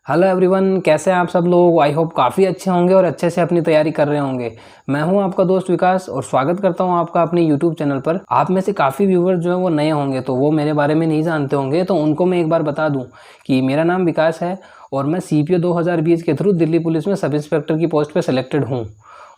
Hello everyone, कैसे हैं आप सब लोग। आई होप काफ़ी अच्छे होंगे और अच्छे से अपनी तैयारी कर रहे होंगे। मैं हूं आपका दोस्त विकास और स्वागत करता हूं आपका अपने यूट्यूब चैनल पर। आप में से काफ़ी व्यूवर्स जो हैं वो नए होंगे, तो वो मेरे बारे में नहीं जानते होंगे, तो उनको मैं एक बार बता दूं कि मेरा नाम विकास है और मैं CPO 2020 के थ्रू दिल्ली पुलिस में सब इंस्पेक्टर की पोस्ट पर सिलेक्टेड हूँ।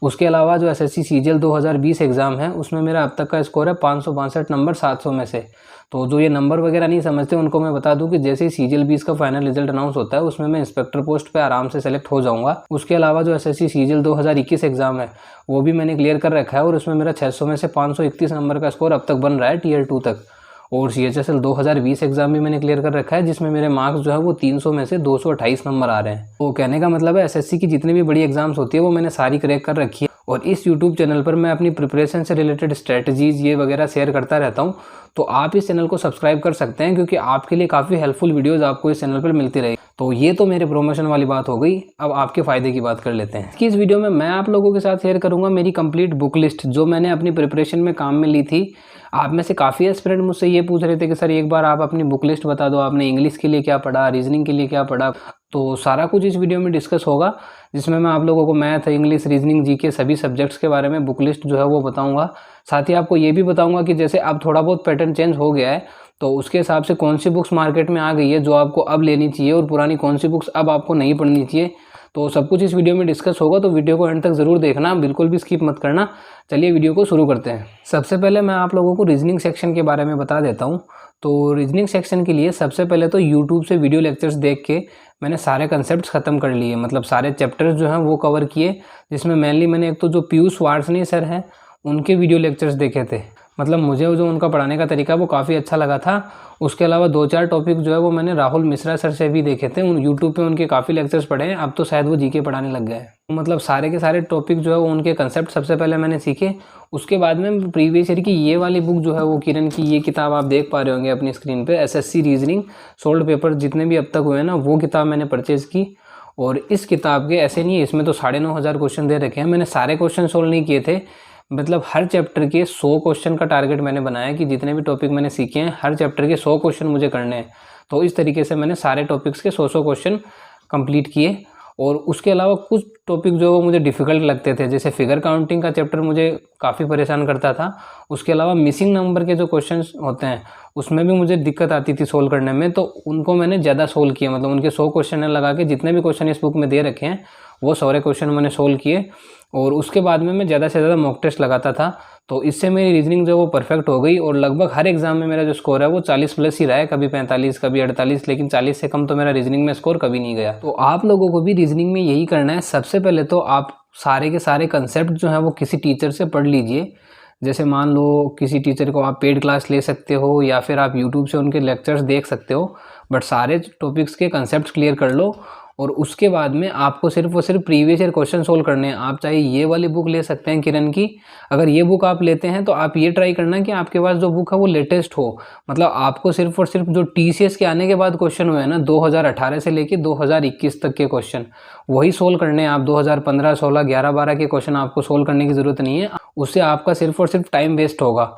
उसके अलावा जो SSC CGL 2020 एग्ज़ाम है उसमें मेरा अब तक का स्कोर है 562 नंबर 700 में से। तो जो ये नंबर वगैरह नहीं समझते उनको मैं बता दूं कि जैसे ही CGL 20 का फाइनल रिजल्ट अनाउंस होता है उसमें मैं इंस्पेक्टर पोस्ट पे आराम से सेलेक्ट हो जाऊंगा। उसके अलावा जो SSC CGL 2021 एग्ज़ाम है वो भी मैंने क्लियर कर रखा है और उसमें मेरा 600 में से 531 नंबर का स्कोर अब तक बन रहा है Tier 2 तक। और CHSL 2020 एग्ज़ाम भी मैंने क्लियर कर रखा है जिसमें मेरे मार्क्स जो है वो 300 में से 228 नंबर आ रहे हैं। तो कहने का मतलब है SSC की जितनी भी बड़ी एग्जाम्स होती है वो मैंने सारी क्रैक कर रखी है। और इस यूट्यूब चैनल पर मैं अपनी प्रिपरेशन से रिलेटेड स्ट्रेटजीज ये वगैरह शेयर करता रहता हूँ। तो आप इस चैनल को सब्सक्राइब कर सकते हैं क्योंकि आपके लिए काफ़ी हेल्पफुल वीडियोस आपको इस चैनल पर मिलती रहेगी। तो ये तो मेरे प्रमोशन वाली बात हो गई। अब आपके फ़ायदे की बात कर लेते हैं। इस वीडियो में मैं आप लोगों के साथ शेयर करूँगा मेरी कंप्लीट बुक लिस्ट जो मैंने अपनी प्रिपरेशन में काम में ली थी। आप में से काफ़ी एस्पिरेंट मुझसे ये पूछ रहे थे कि सर एक बार आप अपनी बुक लिस्ट बता दो, आपने इंग्लिश के लिए क्या पढ़ा, रीजनिंग के लिए क्या पढ़ा। तो सारा कुछ इस वीडियो में डिस्कस होगा जिसमें मैं आप लोगों को मैथ, इंग्लिश, रीजनिंग, जीके सभी सब्जेक्ट्स के बारे में बुक लिस्ट जो है वो बताऊंगा। साथ ही आपको ये भी बताऊंगा कि जैसे अब थोड़ा बहुत पैटर्न चेंज हो गया है तो उसके हिसाब से कौन सी बुक्स मार्केट में आ गई है जो आपको अब लेनी चाहिए और पुरानी कौन सी बुक्स अब आपको नहीं पढ़नी चाहिए। तो सब कुछ इस वीडियो में डिस्कस होगा, तो वीडियो को एंड तक ज़रूर देखना, बिल्कुल भी स्किप मत करना। चलिए वीडियो को शुरू करते हैं। सबसे पहले मैं आप लोगों को रीजनिंग सेक्शन के बारे में बता देता हूँ। तो रीजनिंग सेक्शन के लिए सबसे पहले तो यूट्यूब से वीडियो लेक्चर्स देख के मैंने सारे कंसेप्ट ख़त्म कर लिए, मतलब सारे चैप्टर्स जो हैं वो कवर किए। जिसमें मेनली मैंने एक तो जो पीयूष वार्ष्णेय सर हैं उनके वीडियो लेक्चर्स देखे थे, मतलब मुझे जो उनका पढ़ाने का तरीका वो काफ़ी अच्छा लगा था। उसके अलावा 2-4 टॉपिक जो है वो मैंने राहुल मिश्रा सर से भी देखे थे, उन यूट्यूब पे उनके काफ़ी लेक्चर्स पढ़े हैं। अब तो शायद वो जीके पढ़ाने लग गए हैं। मतलब सारे के सारे टॉपिक जो है वो उनके कंसेप्ट सबसे पहले मैंने सीखे। उसके बाद में प्रीवियस ईयर की ये वाली बुक जो है वो किरण की ये किताब आप देख पा रहे होंगे अपनी स्क्रीन पर, SSC रीजनिंग सोल्ड पेपर जितने भी अब तक हुए हैं ना, वो किताब मैंने परचेज़ की। और इस किताब के ऐसे नहीं है, इसमें तो 9,500 क्वेश्चन दे रखे हैं। मैंने सारे क्वेश्चन सोल्व नहीं किए थे, मतलब हर चैप्टर के 100 क्वेश्चन का टारगेट मैंने बनाया कि जितने भी टॉपिक मैंने सीखे हैं हर चैप्टर के 100 क्वेश्चन मुझे करने हैं। तो इस तरीके से मैंने सारे टॉपिक्स के 100 क्वेश्चन कंप्लीट किए। और उसके अलावा कुछ टॉपिक जो वो मुझे डिफ़िकल्ट लगते थे, जैसे फिगर काउंटिंग का चैप्टर मुझे काफ़ी परेशान करता था। उसके अलावा मिसिंग नंबर के जो क्वेश्चंस होते हैं उसमें भी मुझे दिक्कत आती थी सोल्व करने में, तो उनको मैंने ज़्यादा सोल्व किया। मतलब उनके 100 क्वेश्चन लगा के जितने भी क्वेश्चन इस बुक में दे रखे हैं वो सारे क्वेश्चन मैंने सोल्व किए। और उसके बाद में मैं ज़्यादा से ज़्यादा मॉक टेस्ट लगाता था, तो इससे मेरी रीजनिंग जो वो परफेक्ट हो गई। और लगभग हर एग्जाम में मेरा जो स्कोर है वो 40+ ही रहा है, कभी 45, कभी 48, लेकिन 40 से कम तो मेरा रीजनिंग में स्कोर कभी नहीं गया। तो आप लोगों को भी रीजनिंग में यही करना है। सबसे पहले तो आप सारे के सारे कंसेप्ट जो हैं वो किसी टीचर से पढ़ लीजिए। जैसे मान लो किसी टीचर को आप पेड क्लास ले सकते हो या फिर आप यूट्यूब से उनके लेक्चर्स देख सकते हो, बट सारे टॉपिक्स के कंसेप्ट क्लियर कर लो। और उसके बाद में आपको सिर्फ और सिर्फ प्रीवियस ईयर क्वेश्चन सोल्व करने हैं। आप चाहे ये वाली बुक ले सकते हैं किरण की। अगर ये बुक आप लेते हैं तो आप ये ट्राई करना कि आपके पास जो बुक है वो लेटेस्ट हो। मतलब आपको सिर्फ और सिर्फ जो TCS के आने के बाद क्वेश्चन हुए हैं ना, 2018 से लेके 2021 तक के क्वेश्चन वही सोल्व करने हैं। आप 2015, 16, 11, 12 के क्वेश्चन आपको सोल्व करने की ज़रूरत नहीं है, उससे आपका सिर्फ और सिर्फ टाइम वेस्ट होगा।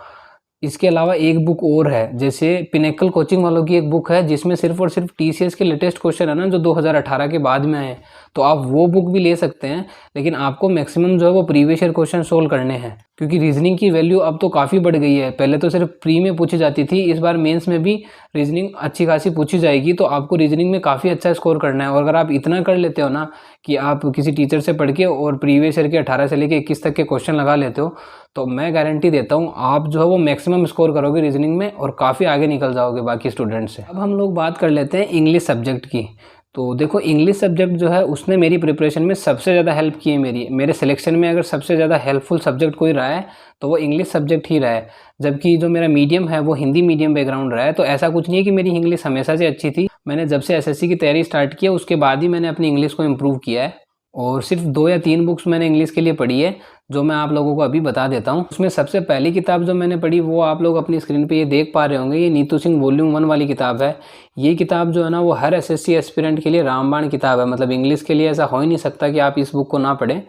इसके अलावा एक बुक और है, जैसे पिनेकल कोचिंग वालों की एक बुक है जिसमें सिर्फ और सिर्फ TCS के लेटेस्ट क्वेश्चन है ना जो 2018 के बाद में आए, तो आप वो बुक भी ले सकते हैं। लेकिन आपको मैक्सिमम जो है वो प्रीवियस ईयर क्वेश्चन सोल्व करने हैं, क्योंकि रीजनिंग की वैल्यू अब तो काफ़ी बढ़ गई है। पहले तो सिर्फ प्री में पूछी जाती थी, इस बार मेंस में भी रीजनिंग अच्छी खासी पूछी जाएगी। तो आपको रीजनिंग में काफ़ी अच्छा स्कोर करना है। और अगर आप इतना कर लेते हो ना कि आप किसी टीचर से पढ़ के और प्रीवियस ईयर के 18 से लेके 21 तक के क्वेश्चन लगा लेते हो, तो मैं गारंटी देता हूँ आप जो है वो मैक्सिमम स्कोर करोगे रीजनिंग में और काफ़ी आगे निकल जाओगे बाकी स्टूडेंट से। अब हम लोग बात कर लेते हैं इंग्लिश सब्जेक्ट की। तो देखो, इंग्लिश सब्जेक्ट जो है उसने मेरी प्रिपरेशन में सबसे ज़्यादा हेल्प की है। मेरे सिलेक्शन में अगर सबसे ज़्यादा हेल्पफुल सब्जेक्ट कोई रहा है तो वो इंग्लिश सब्जेक्ट ही रहा है। जबकि जो मेरा मीडियम है वो हिंदी मीडियम बैकग्राउंड रहा है। तो ऐसा कुछ नहीं है कि मेरी इंग्लिश हमेशा से अच्छी थी। मैंने जब से SSC की तैयारी स्टार्ट की है उसके बाद ही मैंने अपनी इंग्लिश को इम्प्रूव किया है। और सिर्फ 2 या 3 बुक्स मैंने इंग्लिश के लिए पढ़ी है जो मैं आप लोगों को अभी बता देता हूँ। उसमें सबसे पहली किताब जो मैंने पढ़ी वो आप लोग अपनी स्क्रीन पे ये देख पा रहे होंगे, ये नीतू सिंह वॉल्यूम 1 वाली किताब है। ये किताब जो है ना वो हर SSC एस्पिरेंट के लिए रामबाण किताब है। मतलब इंग्लिश के लिए ऐसा हो ही नहीं सकता कि आप इस बुक को ना पढ़ें।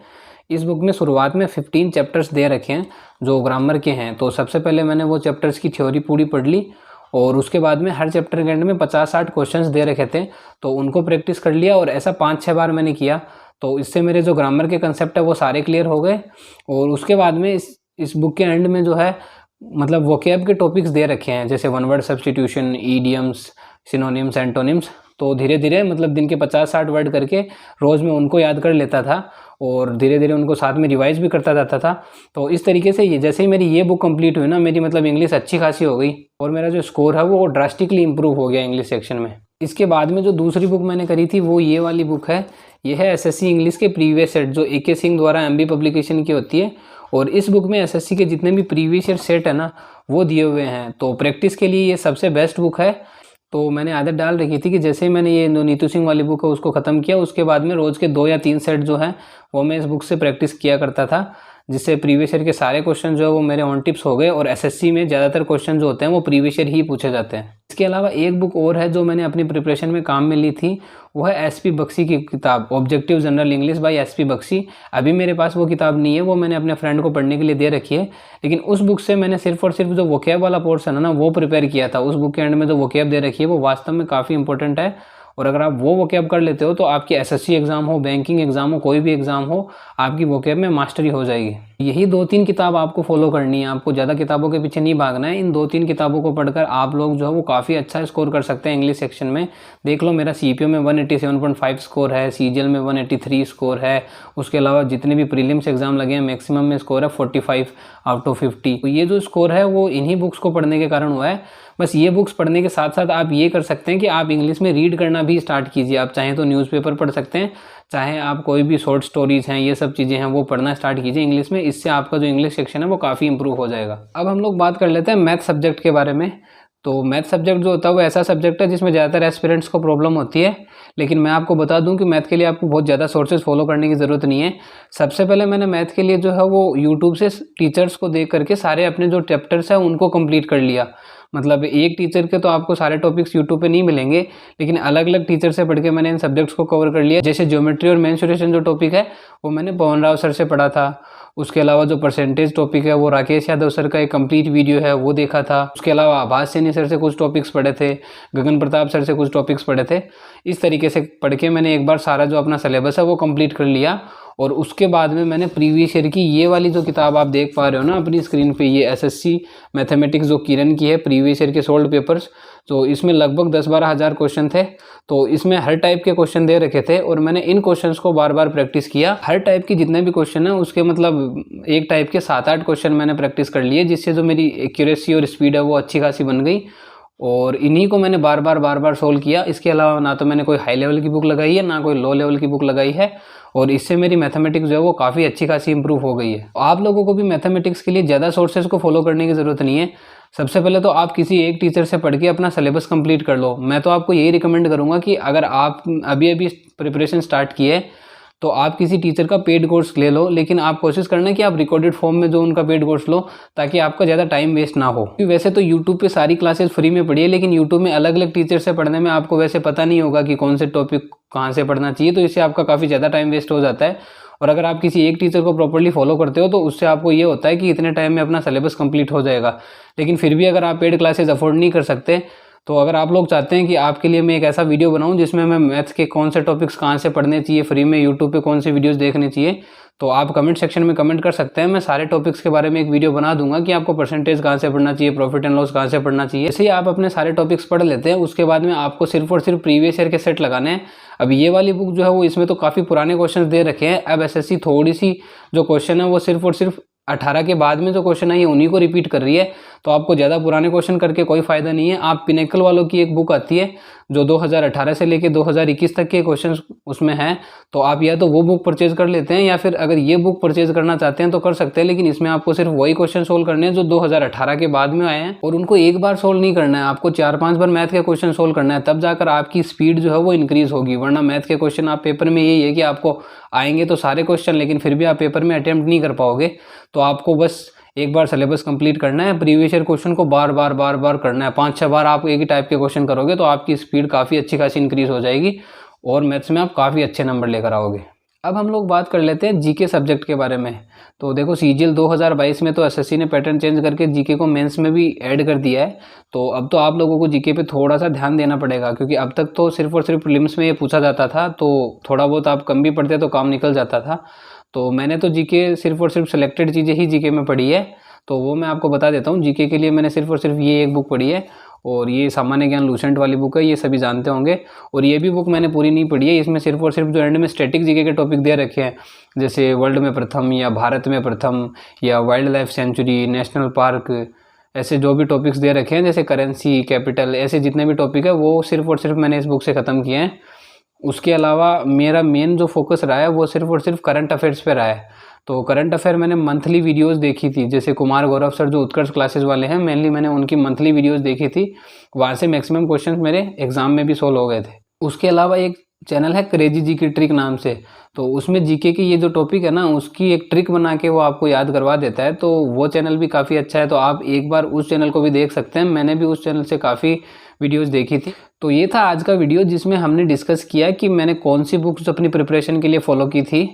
इस बुक में शुरुआत में 15 चैप्टर्स दे रखे हैं जो ग्रामर के हैं। तो सबसे पहले मैंने वो चैप्टर्स की थ्योरी पूरी पढ़ ली और उसके बाद में हर चैप्टर के एंड में 50-60 क्वेश्चंस दे रखे थे, तो उनको प्रैक्टिस कर लिया और ऐसा 5-6 बार मैंने किया। तो इससे मेरे जो ग्रामर के कंसेप्ट है वो सारे क्लियर हो गए। और उसके बाद में इस बुक के एंड में जो है मतलब वोकैब के टॉपिक्स दे रखे हैं, जैसे one word substitution, idioms, synonyms, antonyms. तो धीरे धीरे मतलब दिन के 50-60 वर्ड करके रोज़ में उनको याद कर लेता था और धीरे धीरे उनको साथ में रिवाइज भी करता जाता था। तो इस तरीके से ये जैसे ही मेरी ये बुक कंप्लीट हुई ना, मेरी मतलब इंग्लिश अच्छी खासी हो गई और मेरा जो स्कोर है वो ड्रास्टिकली इंप्रूव हो गया इंग्लिश सेक्शन में। इसके बाद में जो दूसरी बुक मैंने करी थी वो ये वाली बुक है। ये है एसएससी इंग्लिश के प्रीवियस सेट, जो AK सिंह द्वारा MB पब्लिकेशन की होती है। और इस बुक में एसएससी के जितने भी प्रीवियस ईयर सेट है ना वो दिए हुए हैं। तो प्रैक्टिस के लिए ये सबसे बेस्ट बुक है। तो मैंने आदत डाल रखी थी कि जैसे ही मैंने ये नीतू सिंह वाली बुक है उसको ख़त्म किया, उसके बाद में रोज़ के 2 या 3 सेट जो है वो मैं इस बुक से प्रैक्टिस किया करता था, जिससे प्रीवियस ईयर के सारे क्वेश्चन जो है वो मेरे ऑन टिप्स हो गए। और एसएससी में ज़्यादातर क्वेश्चन जो होते हैं वो प्रीवियस ईयर ही पूछे जाते हैं। इसके अलावा एक बुक और है जो मैंने अपनी प्रिपरेशन में काम में ली थी, वो है SP बख्शी की किताब objective general English by SP Bakshi. अभी मेरे पास वो किताब नहीं है, वो मैंने अपने फ्रेंड को पढ़ने के लिए दे रखी है। लेकिन उस बुक से मैंने सिर्फ और सिर्फ जो वोकैब वाला पोर्शन है ना वो प्रिपेयर किया था। उस बुक के एंड में जो वोकैब दे रखी है वो वास्तव में काफ़ी इंपॉर्टेंट है। और अगर आप वो वोकैब कर लेते हो तो आपकी एसएससी एग्जाम हो, बैंकिंग एग्जाम हो, कोई भी एग्जाम हो, आपकी वोकैब में मास्टरी हो जाएगी। यही 2-3 किताब आपको फॉलो करनी है, आपको ज़्यादा किताबों के पीछे नहीं भागना है। इन 2-3 किताबों को पढ़कर आप लोग जो है वो काफ़ी अच्छा स्कोर कर सकते हैं इंग्लिश सेक्शन में। देख लो मेरा CPO में 187.5 स्कोर है, CGL में 183 स्कोर है। उसके अलावा जितने भी प्रीलिम्स एग्जाम लगे हैं मैक्सिमम में स्कोर है 45 आउट ऑफ 50। तो ये जो स्कोर है वो इन्हीं बुक्स को पढ़ने के कारण हुआ है। बस ये बुक्स पढ़ने के साथ साथ आप ये कर सकते हैं कि आप इंग्लिश में रीड करना भी स्टार्ट कीजिए। आप चाहें तो न्यूज़पेपर पढ़ सकते हैं, चाहे आप कोई भी शॉर्ट स्टोरीज हैं, ये सब चीज़ें हैं वो पढ़ना स्टार्ट कीजिए इंग्लिश में। इससे आपका जो इंग्लिश सेक्शन है वो काफ़ी इंप्रूव हो जाएगा। अब हम लोग बात कर लेते हैं मैथ सब्जेक्ट के बारे में। तो मैथ सब्जेक्ट जो होता है वो ऐसा सब्जेक्ट है जिसमें ज़्यादातर एस्पिरेंट्स को प्रॉब्लम होती है। लेकिन मैं आपको बता दूं कि मैथ के लिए आपको बहुत ज़्यादा सोर्सेज फॉलो करने की ज़रूरत नहीं है। सबसे पहले मैंने मैथ के लिए जो है वो यूट्यूब से टीचर्स को देख करके सारे अपने जो चैप्टर्स हैं उनको कंप्लीट कर लिया। मतलब एक टीचर के तो आपको सारे टॉपिक्स यूट्यूब पे नहीं मिलेंगे, लेकिन अलग अलग टीचर से पढ़ के मैंने इन सब्जेक्ट्स को कवर कर लिया। जैसे ज्योमेट्री और मेंसुरेशन जो टॉपिक है वो मैंने पवन राव सर से पढ़ा था। उसके अलावा जो परसेंटेज टॉपिक है वो राकेश यादव सर का एक कंप्लीट वीडियो है वो देखा था। उसके अलावा आभास सैनी सर से कुछ टॉपिक्स पढ़े थे, गगन प्रताप सर से कुछ टॉपिक्स पढ़े थे। इस तरीके से पढ़ के मैंने एक बार सारा जो अपना सिलेबस है वो कंप्लीट कर लिया। और उसके बाद में मैंने प्रीवियस ईयर की ये वाली जो किताब आप देख पा रहे हो ना अपनी स्क्रीन पे, ये एसएससी मैथमेटिक्स जो किरण की है, प्रीवियस ईयर के सोल्ड पेपर्स। तो इसमें लगभग 10-12 हज़ार क्वेश्चन थे। तो इसमें हर टाइप के क्वेश्चन दे रखे थे और मैंने इन क्वेश्चंस को बार बार प्रैक्टिस किया। हर टाइप की जितने भी क्वेश्चन है उसके मतलब एक टाइप के 7-8 क्वेश्चन मैंने प्रैक्टिस कर लिए, जिससे जो मेरी एक्यूरेसी और स्पीड है वो अच्छी खासी बन गई। और इन्हीं को मैंने बार बार सोल्व किया। इसके अलावा ना तो मैंने कोई हाई लेवल की बुक लगाई है, ना कोई लो लेवल की बुक लगाई है। और इससे मेरी मैथमेटिक्स जो है वो काफ़ी अच्छी खासी इंप्रूव हो गई है। आप लोगों को भी मैथमेटिक्स के लिए ज़्यादा सोर्सेज को फॉलो करने की ज़रूरत नहीं है। सबसे पहले तो आप किसी एक टीचर से पढ़ के अपना सिलेबस कंप्लीट कर लो। मैं तो आपको यही रिकमेंड करूँगा कि अगर आप अभी प्रिपरेशन स्टार्ट किए तो आप किसी टीचर का पेड कोर्स ले लो, लेकिन आप कोशिश करना कि आप रिकॉर्डेड फॉर्म में जो उनका पेड कोर्स लो, ताकि आपका ज़्यादा टाइम वेस्ट ना हो। वैसे तो यूट्यूब पे सारी क्लासेस फ्री में पढ़िए, लेकिन यूट्यूब में अलग अलग टीचर से पढ़ने में आपको वैसे पता नहीं होगा कि कौन से टॉपिक कहाँ से पढ़ना चाहिए, तो इससे आपका काफ़ी ज़्यादा टाइम वेस्ट हो जाता है। और अगर आप किसी एक टीचर को प्रॉपर्ली फॉलो करते हो तो उससे आपको ये होता है कि इतने टाइम में अपना सिलेबस कंप्लीट हो जाएगा। लेकिन फिर भी अगर आप पेड क्लासेस अफोर्ड नहीं कर सकते, तो अगर आप लोग चाहते हैं कि आपके लिए मैं एक ऐसा वीडियो बनाऊं जिसमें मैं मैथ्स के कौन से टॉपिक्स कहाँ से पढ़ने चाहिए फ्री में, यूट्यूब पे कौन से वीडियोस देखने चाहिए, तो आप कमेंट सेक्शन में कमेंट कर सकते हैं। मैं सारे टॉपिक्स के बारे में एक वीडियो बना दूंगा कि आपको परसेंटेज कहाँ से पढ़ना चाहिए, प्रॉफिट एंड लॉस कहाँ से पढ़ना चाहिए। जैसे ही आप अपने सारे टॉपिक्स पढ़ लेते हैं उसके बाद में आपको सिर्फ और सिर्फ प्रीवियस ईयर के सेट लगाने हैं। अब ये वाली बुक जो है वो इसमें तो काफ़ी पुराने क्वेश्चन दे रखे हैं। अब एसएससी थोड़ी सी जो क्वेश्चन है वो सिर्फ और सिर्फ 18 के बाद में जो क्वेश्चन है ये उन्हीं को रिपीट कर रही है। तो आपको ज़्यादा पुराने क्वेश्चन करके कोई फ़ायदा नहीं है। आप पिनेकल वालों की एक बुक आती है जो 2018 से लेके 2021 तक के क्वेश्चन उसमें हैं, तो आप या तो वो बुक परचेज कर लेते हैं, या फिर अगर ये बुक परचेज करना चाहते हैं तो कर सकते हैं। लेकिन इसमें आपको सिर्फ वही क्वेश्चन सोल्व करने हैं जो 2018 के बाद में आए हैं, और उनको एक बार सोल्व नहीं करना है, आपको 4-5 बार मैथ के क्वेश्चन सोल्व करना है, तब जाकर आपकी स्पीड जो है वो इंक्रीज होगी। वरना मैथ के क्वेश्चन आप पेपर में यही है कि आपको आएंगे तो सारे क्वेश्चन, लेकिन फिर भी आप पेपर में अटेम्प्ट नहीं कर पाओगे। तो आपको बस एक बार सिलेबस कंप्लीट करना है, प्रीवियस ईयर क्वेश्चन को बार बार करना है। 5-6 बार आप एक ही टाइप के क्वेश्चन करोगे तो आपकी स्पीड काफ़ी अच्छी खासी इंक्रीज हो जाएगी और मैथ्स में आप काफ़ी अच्छे नंबर लेकर आओगे। अब हम लोग बात कर लेते हैं जीके सब्जेक्ट के बारे में। तो देखो सीजीएल 2022 में तो एसएससी ने पैटर्न चेंज करके जीके को मेंस में भी ऐड कर दिया है। तो अब तो आप लोगों को जीके पे थोड़ा सा ध्यान देना पड़ेगा, क्योंकि अब तक तो सिर्फ और सिर्फ प्रीलिम्स में ये पूछा जाता था, तो थोड़ा बहुत आप कम भी पढ़ते तो काम निकल जाता था। तो मैंने तो जीके सिर्फ और सिर्फ सिलेक्टेड चीज़ें ही जीके में पढ़ी है, तो वो मैं आपको बता देता हूँ। जीके के लिए मैंने सिर्फ और सिर्फ ये एक बुक पढ़ी है, और ये सामान्य ज्ञान लूसेंट वाली बुक है, ये सभी जानते होंगे। और ये भी बुक मैंने पूरी नहीं पढ़ी है, इसमें सिर्फ और सिर्फ जो एंड में स्टैटिक जीके के टॉपिक दे रखे हैं, जैसे वर्ल्ड में प्रथम या भारत में प्रथम या wild life sanctuary, national park, ऐसे जो भी टॉपिक्स दे रखे हैं, जैसे करेंसी, कैपिटल, ऐसे जितने भी टॉपिक है वो सिर्फ और सिर्फ मैंने इस बुक से ख़त्म किए हैं। उसके अलावा मेरा मेन जो फोकस रहा है वो सिर्फ और सिर्फ करंट अफेयर्स पे रहा है। तो करंट अफेयर मैंने मंथली वीडियोस देखी थी, जैसे कुमार गौरव सर जो उत्कर्ष क्लासेस वाले हैं, मेनली मैंने उनकी मंथली वीडियोस देखी थी। वहाँ से मैक्सिमम क्वेश्चंस मेरे एग्जाम में भी सोल्व हो गए थे। उसके अलावा एक चैनल है क्रेजी जी की ट्रिक नाम से, तो उसमें जीके की ये जो टॉपिक है ना, उसकी एक ट्रिक बना के वो आपको याद करवा देता है। तो वो चैनल भी काफ़ी अच्छा है, तो आप एक बार उस चैनल को भी देख सकते हैं। मैंने भी उस चैनल से काफ़ी वीडियोस देखी थी। तो ये था आज का वीडियो, जिसमें हमने डिस्कस किया कि मैंने कौन सी बुक्स अपनी प्रिपरेशन के लिए फॉलो की थी।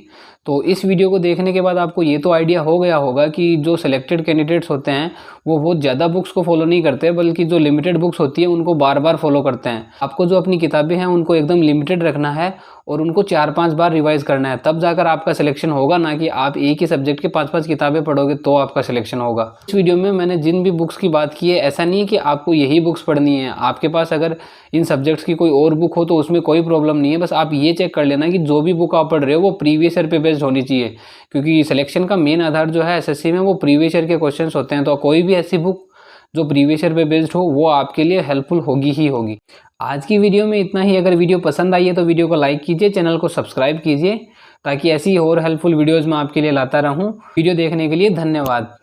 तो इस वीडियो को देखने के बाद आपको ये तो आइडिया हो गया होगा कि जो सिलेक्टेड कैंडिडेट्स होते हैं वो बहुत ज़्यादा बुक्स को फॉलो नहीं करते, बल्कि जो लिमिटेड बुक्स होती हैं उनको बार बार फॉलो करते हैं। आपको जो अपनी किताबें हैं उनको एकदम लिमिटेड रखना है और उनको 4-5 बार रिवाइज करना है, तब जाकर आपका सिलेक्शन होगा। ना कि आप एक ही सब्जेक्ट के 5-5 किताबें पढ़ोगे तो आपका सिलेक्शन होगा। इस वीडियो में मैंने जिन भी बुक्स की बात की है, ऐसा नहीं है कि आपको यही बुक्स पढ़नी है। आपके पास अगर इन सब्जेक्ट्स की कोई और बुक हो तो उसमें कोई प्रॉब्लम नहीं है, बस आप ये चेक कर लेना कि जो भी बुक आप पढ़ रहे हो वो प्रीवियस ईयर पे बेस्ड होनी चाहिए, क्योंकि सिलेक्शन का मेन आधार जो है एसएससी में वो प्रीवियस ईयर के क्वेश्चंस होते हैं। तो कोई भी ऐसी बुक जो प्रीवियस ईयर पे बेस्ड हो वो आपके लिए हेल्पफुल होगी ही होगी। आज की वीडियो में इतना ही। अगर वीडियो पसंद आई है तो वीडियो को लाइक कीजिए, चैनल को सब्सक्राइब कीजिए, ताकि ऐसी और हेल्पफुल वीडियोज़ मैं आपके लिए लाता रहूँ। वीडियो देखने के लिए धन्यवाद।